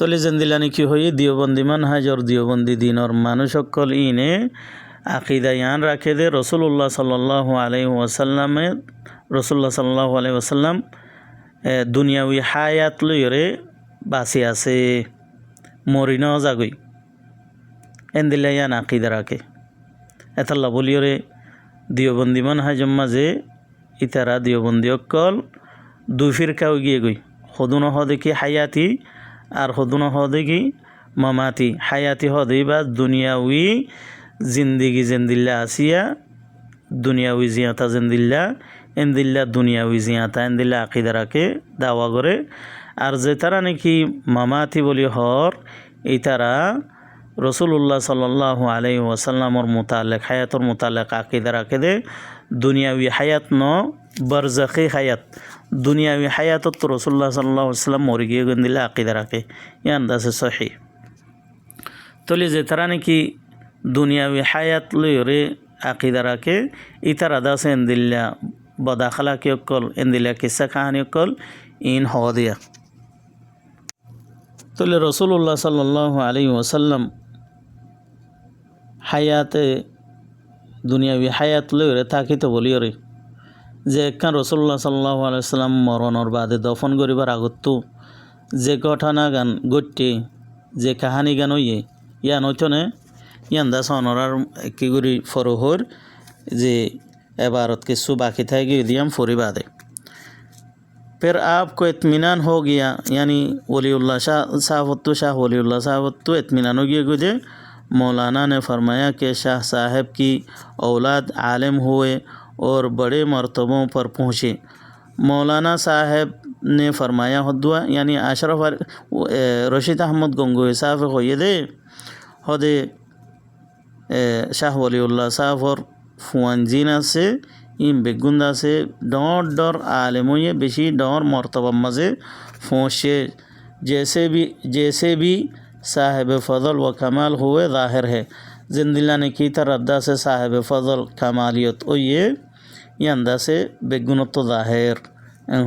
তলে জেন্দিলানি কি হই দিওবন্দি মানহাজর দিওবন্দি দিনর মানুষ সকল ইনে আকিদা ইয়ান রাখে দে রসুল্লাহ সাল্লাল্লাহু আলাইহি ওয়াসাল্লামে রসুল্লাহ সাল্লাল্লাহু আলাইহি ওয়াসাল্লাম দুনিয়াউই হায়াত লইরে বাঁচি আছে মরি ন যাগই এন্দিলা ইয়ান আকিদা রাখে এতাল্লা বলিওরে দিওবন্দি মানহাজম মাঝে ইতারা দিওবন্দি অকল দুই ফিরকাও গিয়ে গই হদুন হদেকি হায়াতি আর হদুন হদেকি মামাতি হায়াতি হদে বা দুনিয়াউই জিন্দিগি জেন্দিল্লা আসিয়া দুনিয়াউই জিয়াতা জেন্দিল্লা এন্দিল্লা দুনিয়াউই জিয়াতা এন্দিল্লা আকিদা রাখে দাওয়া করে আর যে তারা নাকি মামাতি বলি হর এই তারা রসুল্লাহ সাল্লাল্লাহু আলাইহি ওয়াসাল্লামর মোতালেক হায়াতর মোতালেক আকিদা রাখে দে দুনিয়াউই হায়াত ন বারজাখি হায়াত দুনিয়াউই হায়াতত তো রসুল্লাহ সাল্লাল্লাহু আলাইহি ওয়াসাল্লাম মরে গিয়ে গন্দিলে আকিদা রাখে ইয়ান দাসে সহি তলে যে তারা নাকি দুনিয়াউই হায়াত লইরে আকিদা রাখে ইতারা দাসে এন্দিল্লা বদাখালা কি অকল এন্দিল্লা কিসা কাহানি অকল ইন হওয়া দিয়া তলে রসুল্লাহ সাল্লাল্লাহু আলাইহি ওয়াসাল্লাম হায়াতে দুনিয়াবি হায়াত লইরে থাকিতে বলিওরে যে একখান রসুল্লাহ সাল্লাল্লাহু আলাইহি ওয়াসাল্লাম মরণর বাদে দফন করিবার আগতো যে ঘটনা গান ঘটে যে কাহানি গান হইয়ে ইয়ান হইতনে ইয়ান দাস অনরার কি করি ফরহর যে এবারত কিছু বাকি থাকে দিয়াম ফরি বাদে फिर आपको इत्मीनान हो गया यानी वलीउल्लाह शाह वलीउल्लाह साहब तो इत्मीनान हो गया गुजे मौलाना ने फरमाया कि शाह साहब की औलाद आलिम हुए और बड़े मर्तबों पर पहुँचे। मौलाना साहब ने फरमाया हुआ यानी अशरफ रशीद अहमद गंगोही साहब हो ये दे हदे शाह वलीउल्लाह साहब और फुआंजीना से इन बेगुंदा से डर आलमों ये बेशी डर मरतबा मज़े फोशे जैसे भी साहिब फ़ज़ल व कमाल हुए ज़ाहिर है जिंदिला ने की तरद्दा से साहिब फ़ज़ल कमालियत ओ ये अंदा से बेगुनत तो ज़ाहिर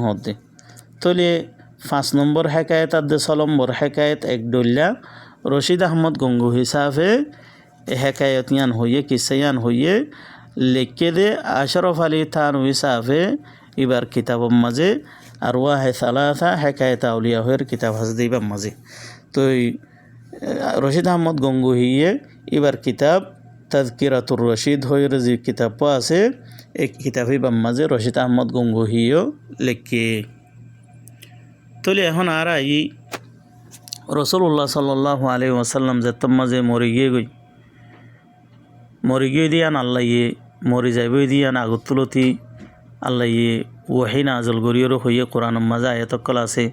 होते तो ये 5 नंबर हकायत अद्दे 6 नंबर हकायत एक डोल्ला रशीद अहमद गंगोही साहब हकायत यान होइए किस्से यान होइए लिखे दे अशरफ अली थानवी साहब इबार किताब मज़े अरवाह सलासा हकायत औलिया हुर किताब हजदीब मज़े तो रशीद अहमद गंगोही इबार किताब तज़किरातुर रशीद हुर जी किताब पासे एक किताबी मज़े रशीद अहमद गंगोही लिखे तो ले এখন আর আই রাসূলুল্লাহ সাল্লাল্লাহু আলাইহি ওয়াসাল্লাম যে তম্মাজে মরি গিয়ে দিয়ান আল্লাহ মরি যাইব দিয়ান আগতুলতি আল্লাহ ওয়াহি নাজল গরিয়র হইয়ে কোরআন মাঝে আয়াতকল আছে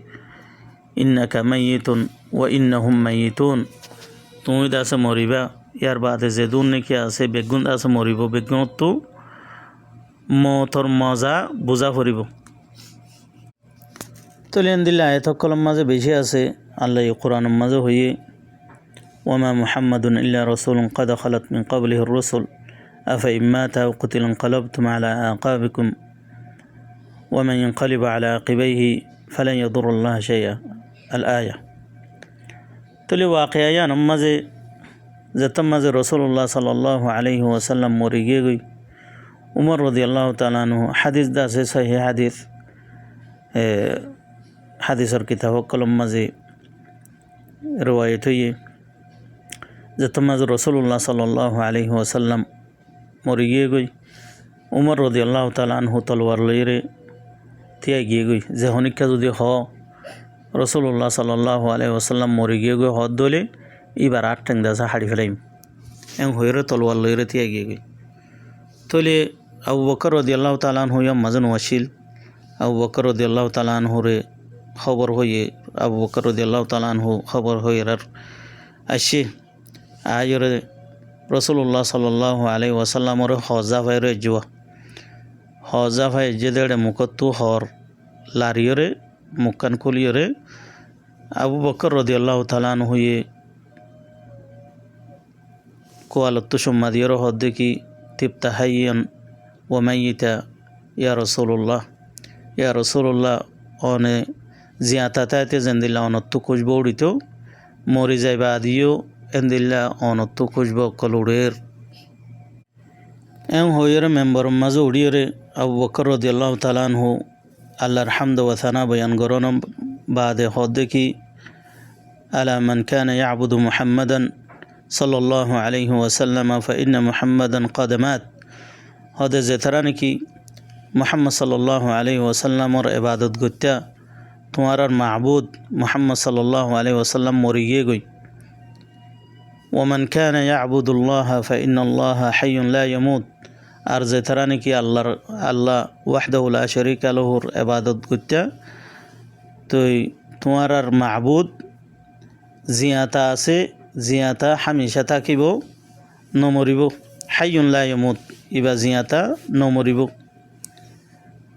ইন্নাকা মাইয়িতুন ওয়া ইন্নাহুম মাইয়িতুন তুমি দাসে মরিবা ইয়ার বাদে যে দুন নাকি আছে বেগুন দাসে মরিব বেগুন তো মতর মজা বুঝা ফুরিব তো লেন দিলে আয়াতকল মাঝে বেশি আছে আল্লাহ কোরআন মাঝে হইয়ে وما محمد إلا رسول قد خلت من قبله الرسل أفإن مات أو قتل انقلبتم على أعقابكم ومن ينقلب على عقبيه فلن يضر الله شيئا الآية تلي واقعيا نمازي زتمازي رسول الله صلى الله عليه وسلم مريجي عمر رضي الله تعالى عنه حديث دا صحيح حديث الكتاب كلام مازي روايته যে তোমাজ রসুল্লাহ সাল্লাল্লাহু আলাইহি ওয়াসাল্লাম মরে গিয়ে গই উমর রাদিয়াল্লাহু তাআলা আনহু তলোয়ার লইরে তিয়া গিয়ে গই যে হনিকা যদি হ রসুল্লাহ সাল্লাল্লাহু আলাইহি ওয়াসাল্লাম মরে গিয়ে গই হদ দলে এবার 8 ঠ্যাং দাসা হাড়ি ফেলাইম এং হইরে তলোয়ার লইরে তিয়া গিয়ে গই তলে আবু বকর রাদিয়াল্লাহু তাআলা আনহু মাজন ওয়াসিল আবু বকর রাদিয়াল্লাহু তাআলা আনহু রে খবর হইয়ে আবু বকর রাদিয়াল্লাহু তাআলা আনহু খবর হইরার আসে আজরে রসুল্লাহ সাল্লাল্লাহু আলাইহি ওয়াসাল্লামর হজা ভাইরে জুয়া হজা ভাই যে দেড়ে মুকত্তু হর লারিয়রে মুকান খুলিয়রে আবু বকর রাদিয়াল্লাহু তাআলা আনহু কোয়ালত্তু সুম্মাদিয়র হদ্দে কি তিপ্তা হাইয়ান ও মাইয়িতা ইয়া রসুল্লাহ অনে জিয়াতাতাতে জেন্দিল্লা অনত্তু খুশবৌড়িত মরি যাইবা আদিও এন্দিল্লা অনত খুঁজব কলুড়ের এম হইরে মেম্বর মাঝে উড়িয়রে আবু বকর রাদিয়াল্লাহু তাআলা আনহু আল্লাহর হামদ ওয়া সানা বয়ান করন বাদে হদ্দে কি আলা মান কানা ইয়াবুদু মুহাম্মাদান সাল্লাল্লাহু আলাইহি ওয়াসাল্লাম ফাইন্না মুহাম্মাদান ক্বাদ মাত হদে যেতারা নাকি মুহাম্মদ সাল্লাল্লাহু আলাইহি ওয়াসাল্লামর ইবাদত করতা তোমার মাহবুদ মুহাম্মদ সাল্লাল্লাহু আলাইহি ওয়াসাল্লাম মরি গিয়ে গই ওমান কানা ইয়াবুদুল্লাহ ফাইন্নাল্লাহা হাইয়ুন লা ইয়ামুত আর যেতারা নাকি আল্লাহ ওয়াহদাহু লা শারীকা লাহুর ইবাদত করতা তো তোমার মাহবুদ জিয়াতা আছে জিয়াতা হামেশা থাকিব নমরিব হাইয়ুন লা ইয়ামুত ইবা জিয়াতা নমরিব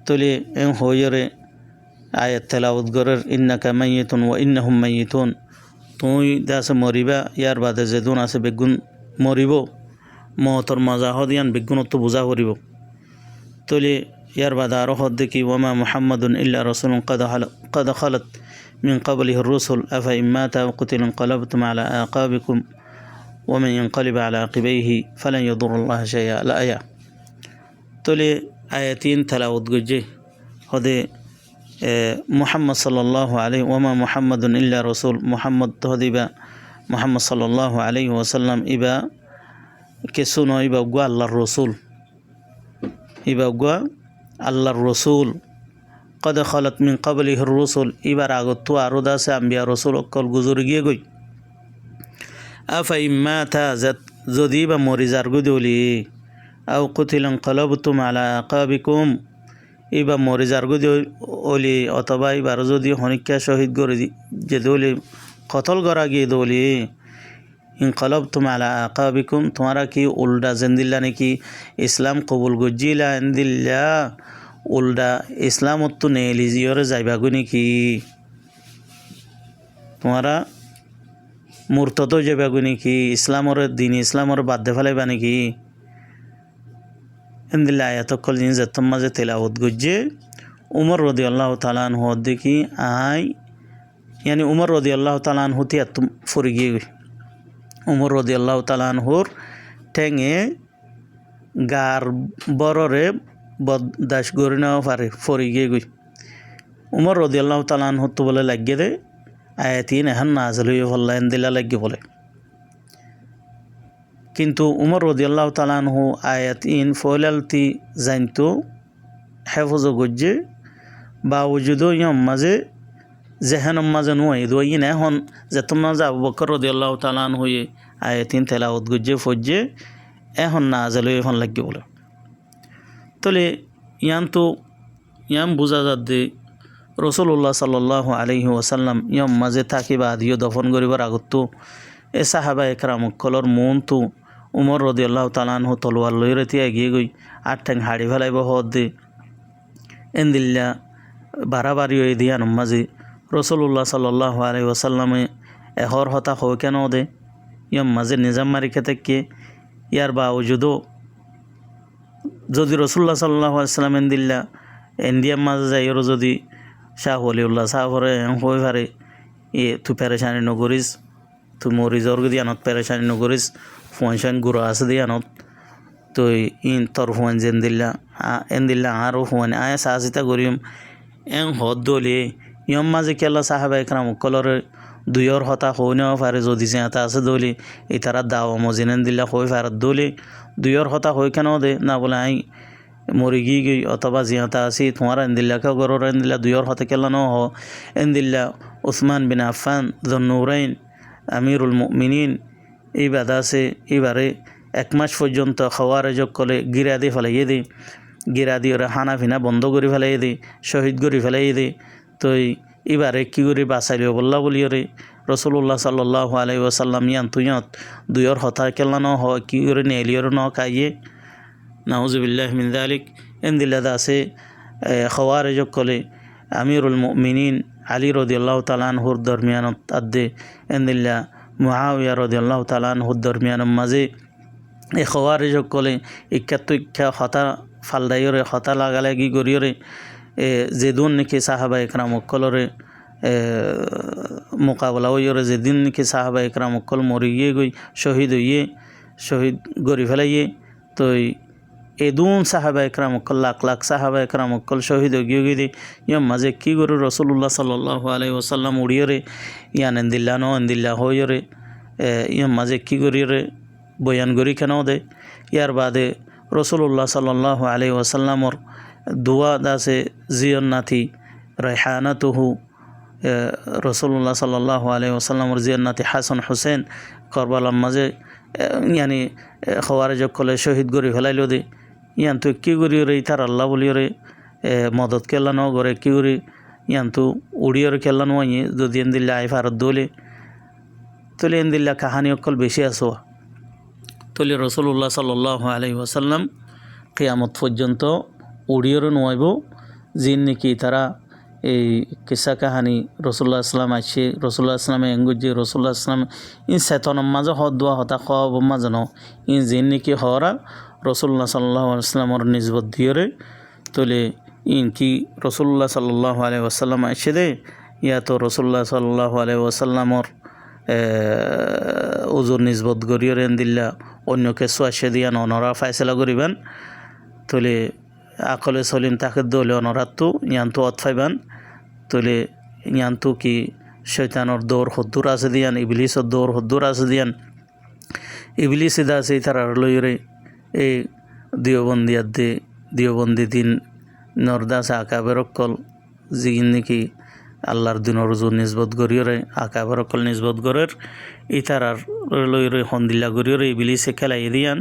তলে এম হইরে আয়াত তেলাওয়াত গরের ইন্নাকা মাইয়িতুন ওয়া ইন্নাহুম মাইয়িতুন তুই দাসে মরিবা ইয়ার বাদে যেদুন আছে বেগুন মরিব মহতর মজা হদিয়ান বেগুনত বুঝা করিব তলে ইয়ার বাদে আরো হদ দেখি ওয়ামা মুহাম্মাদুন ইল্লা রাসূলুন قد خلت من قبله الرسل أفإن مات أو قتل انقلبتم على أعقابكم ومن ينقلب على عقبيه فلن يضر الله شيئا الآية تولي آياتين تلاوت جوجي هذا محمد صلى الله عليه وما محمد إلا رسول محمد هذا محمد صلى الله عليه وسلم إبا كسونو إبا قوى الله الرسول إبا قوى الله الرسول قد خلت من قبله الرسل إبا راغتو أرودا سي أنبياء رسول أكل گزر گيه گوي أفإن مات زديبا مريزار گدولي أو قتل انقلبتم على أعقابكم إبا مريزار گدولي অথবা এবার যদি হনিকা শহীদ করে যেদলি কতল করা গিয়ে দলি ইনকলাবতুম আলা আকাবিকুম তোমারা কি উল্টা জেন্দিল্লা নাকি ইসলাম কবুল গজিলা এন্দিল্লা উল্টা ইসলামত তো নেলিজিয়রে যাইবা গো নাকি তোমারা মুরতদ যাইবা গো নাকি ইসলামর দিন ইসলামর বাদ দে ফেলাইবা নাকি এন্দিল্লা আয়াতকল জিন যেতম মাঝে তেলাওয়াত গজ্জে উমর রাদিয়াল্লাহু তাআলা আনহু দেখি यानी उमर रदियाल्लाहु ताआला अन्हु তিয়া ফরি গিয়ে उमर रदियाल्लाहु ताआला अन्हुर ঠেঙে গার বররে বদাস করে নেওয়া পারে ফরি গিয়ে গই উমর রদিয়াল্লাহু তাআলা আনহু তো বলে লাগিয়ে দে আয়াতিন এখন নাযিল হয়ে পড়ল এন্দিলা লাগিয়ে বলে কিন্তু উমর রদিয়াল্লাহু তাআলা আনহু আয়াতিন ফলালতি জানতো হেফজ গজ্জে বাউজুদো ইয়াম মাঝে জেহানম মাঝে নয় দইন এখন যে তোমরা যে আবু বকর রাদিয়াল্লাহু তাআলা আনহু আয়াতিন তেলাওয়াত গজ্জে ফজ্জে এখন নাযিল হয়ে এখন লাগিয়ে বলে তলে ইয়াম বুঝা যাচ্ছে রাসূলুল্লাহ সাল্লাল্লাহু আলাইহি ওয়াসাল্লাম ইয়াম মাঝে থাকিবা আদিও দফন করিবার আগত এ সাহাবা একরাম কলর মন তো উমর রাদিয়াল্লাহু তাআলা আনহু তলোয়ার লই রেতি এগিয়ে গই আর ঠ্যাং হাড়ি ফেলাইব হদ দে এন্দিল্লা বাড়াবাড়ি হয়ে দিয়ান মাঝে রাসূলুল্লাহ সাল্লাল্লাহু আলাইহি ওয়াসাল্লামে এহর হতা হয় কেন দে ইয়াম মাঝে নিজাম মারি খেতে ইয়ার বাউজুদও যদি রাসূলুল্লাহ সাল্লাল্লাহু আলাইহি ওয়াসাল্লাম এন্দিল্লা ইন্ডিয়ার মাঝে যাইরো যদি শাহ ওলিউল্লাহ সাহাবরে হয়ে পারে তুই পেরেশানি নগরিস তুই মরিজর দিয়ানত পেরেশানি নগরিস ফোয়ান গুড়া আছে দিয়ানত তুই ইন তোর ফোয়ান এন্দিল্লা আরও ফোয়ান আয়া সাহসিতা করিম হদ দলি ইয়ম মাঝে কেলা সাহাবা একরাম কলরে দুইয়র হতা হই নেওয়া পারে যদি চেঁতা আছে দলি এই তারা দাওয়া মজিন এন্দিল্লা হয়ে পারাত দলি দুইয়র হতা হই কেন দে না বলে আই মরি গই অথবা জিয়াতা আছি তোমার এন্দিল্লাকে গরর এন্দিল্লা দুইয়র হতে কেলা ন হ এন্দিল্লা উসমান বিন আফফান যুন্নুরাইন আমিরুল মুমিনিন এই বাদা আছে এবারে এক মাস পর্যন্ত খাওয়ারেজক কলে গিরা দিয়ে ফেলাইয়ে দে গিরা দিয়ে ওরা হানা ফিনা বন্ধ করে ফেলাই দে শহীদ করে ফেলাই দে তো এবারে কী করে বাঁচাইলিও বললা বলি রে রাসূলুল্লাহ সাল্লাল্লাহু আলাইহি ওয়াসাল্লাম তুইয়ত দুইয়র হতা কেলা ন হ কী করে নেলিয়র ন কাইয়ে নাউজুবিল্লাহ মিন যালিক এন্দিল্লা আছে খাওয়ারেজক কলে আমিরুল মুমিনিন আলী রাদিয়াল্লাহু তাআলা আনহুর দরমিয়ানত আদে এন্দিল্লা মুআবিয়া রাদিয়াল্লাহু তাআলা আনহুর দরমিয়ানের মাঝে এই খাওয়ারেজক কলে ইক্কা হতা ফালদাইরে হতা লাগালাগি করিয়রে যেদুন নাকি সাহাবা একরাম কলরে মোকাবেলা হইরে যেদিন নাকি সাহাবা একরাম অকল মরিয়ে গই শহীদ গড়ি ফেলাইয়ে তো এদুন সাহাবা একরাম অকল লাখ লাখ সাহাবা একরাম অকল শহীদ গিয়ে গিয়ে ইয়ার মাঝে কী করে রসুল্লাহ সাল্লাল্লাহু আলাইহি ওয়াসাল্লাম উড়িয়রে ইয়ান এন্দিল্লা ন এন্দিল্লা হইরে ইয়ার মাঝে কী করিরে বয়ান গড়ি কেন দে ইয়ার বাদে রসুল্লাহ সাল্লাল্লাহু আলাইহি ওয়াসাল্লামর দোয়া দাসে জিয়ন নাথি রায়হানাতুহু রসুল্লাহ সাল্লাল্লাহু আলাইহি ওয়াসাল্লামর জিয়ন নাথি হাসান হুসেন করবালার মাঝে ইয়ানি খওয়ারে কলে শহীদ গড়ি ফেলাইল দে ইয়ান তো কী করিরে তার আল্লাহ বলিয়রে মদত কেল্লা ন করে কী করি ইয়ান তো উড়িয়রে কেল্লা নয় যদি এন্দিল্লা আই ফারত দোলে তলে এন্দিল্লা কাহানি অকল বেশি আসো তলে রসুল্লাহ সাল্লাল্লাহু আলাইহি ওয়াসাল্লাম কিয়ামত পর্যন্ত উড়িয়রে নোয়াইব যিন নাকি তারা এই কিসা কাহানি রসুল্লাহ আসলাম আসছে রসুল্লাহ আসলামে এঙ্গুজি রসুল্লাহ আসলাম ইন চেতনম মাঝে হদ দোয়া হতা খব মাঝে ন ইন যিন নাকি হরা রসুল্লাহ সাল্লাল্লাহু আলাইহি ওয়াসাল্লামর নিজবত দিয়রে তলে ইন কি রসুল্লাহ সাল্লাল্লাহু আলাইহি ওয়াসাল্লাম আসছে দে ইয়া তো রসুল্লাহ সাল্লাল্লাহু আলাইহি ওয়াসাল্লামর ওজোর নিজবত গরিয়র এন্দিল্লা অন্য কিছু আসে দিয়া অনরা ফাইসলা করিবেন তলে আকলে সলিম তাকে দলে অনরাতো ইয়ান্তু অতফাইবান তলে ইয়ান্তু কি শৈতানর দৌড় হদ্দুর আছে দিয়ান ইবলিসর দৌড় হদ্দুর আছে দিয়ান ইবলিসে দাসে তার লইরে এই দিওবন্দি দিন নরদাস আকাবেরকল জিগিন নাকি আল্লাহর দিনের রোজু নিজবত গরিয়রে আকাবেরকল নিজবত গরের ইতারার লইরে হন্দিল্লা গরিয়রে ইবলিসে খেলাই দিয়ান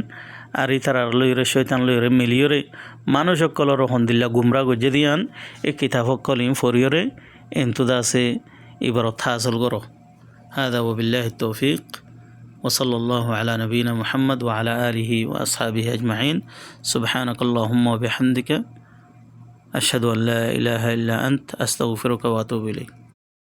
আর ইতারার লইরে শৈতান লইরে মিলিয়রে মানুষ সকলের হন্দিল্লা গুমরা গজে দিয়ান এ কিতাব সকল ইম ফরিয়রে এন্তুদাসে এবার হাসল করো হাদা ওবিল্লাহি তৌফিক وصلى الله على نبينا محمد وعلى آله وأصحابه أجمعين سبحانك اللهم وبحمدك أشهد أن لا إله إلا أنت أستغفرك وأتوب إليك